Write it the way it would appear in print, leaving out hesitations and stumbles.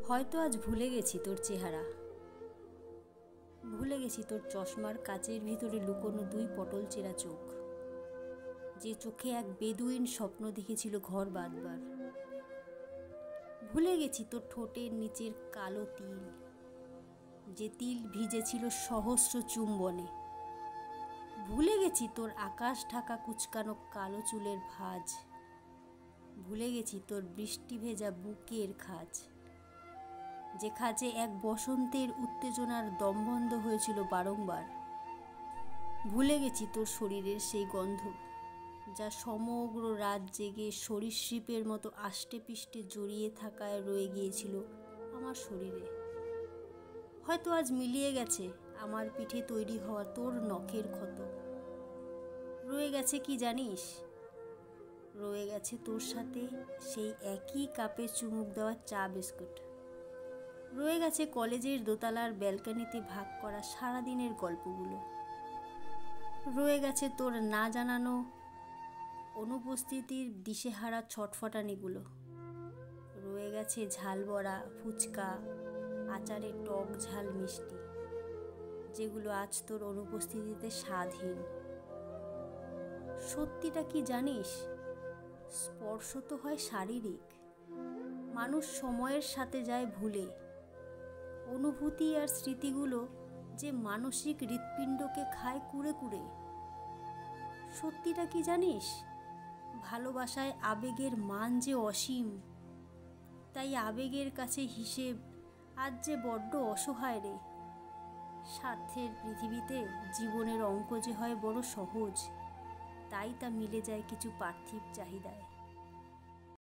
হয়তো আজ ভুলে গেছি তোর চেহারা, ভুলে গেছি তোর চশমার কাচের ভিতরে লুকোনো দুই পটল চেরা চোখ, যে চোখে এক বেদুইন স্বপ্ন দেখেছিল ঘর বাঁধবার। ভুলে গেছি তোর ঠোঁটের নিচের কালো তিল, যে তিল ভিজেছিল সহস্র চুম্বনে। ভুলে গেছি তোর আকাশ ঢাকা কুচকানো কালো চুলের ভাঁজ, ভুলে গেছি তোর বৃষ্টি ভেজা বুকের খাঁজ, যে খাঁজে এক বসন্তের উত্তেজনার দম বন্ধ হয়েছিল বারংবার। ভুলে গেছি তোর শরীরের সেই গন্ধ, যা সমগ্র রাত জেগে সরীসৃপের মতো আষ্টে পিষ্টে জড়িয়ে থাকায় রয়ে গিয়েছিল আমার শরীরে। হয়তো আজ মিলিয়ে গেছে আমার পিঠে তৈরি হওয়া তোর নখের ক্ষত। রয়ে গেছে কি জানিস? রয়ে গেছে তোর সাথে সেই একই কাপে চুমুক দেওয়া চা বিস্কুট। রয়ে গেছে কলেজের দোতলার ব্যালকনিতে ভাগ করা সারাদিনের গল্পগুলো। রয়ে গেছে তোর না জানানো অনুপস্থিতির দিশেহারা ছটফটানিগুলো। রয়ে গেছে ঝাল বড়া, ফুচকা, আচারের টক ঝাল মিষ্টি, যেগুলো আজ তোর অনুপস্থিতিতে স্বাদহীন। সত্যিটা কি জানিস? স্পর্শ তো হয় শারীরিক, মানুষ সময়ের সাথে যায় ভুলে। অনুভূতি আর স্মৃতিগুলো যে মানসিক হৃৎপিণ্ডকে খায় কুড়ে কুড়ে। সত্যিটা কি জানিস? ভালোবাসায় আবেগের মান যে অসীম, তাই আবেগের কাছে হিসেব আজ যে বড্ড অসহায় রে। স্বার্থের পৃথিবীতে জীবনের অঙ্ক যে হয় বড় সহজ, তাই তা মিলে যায় কিছু পার্থিব চাহিদায়।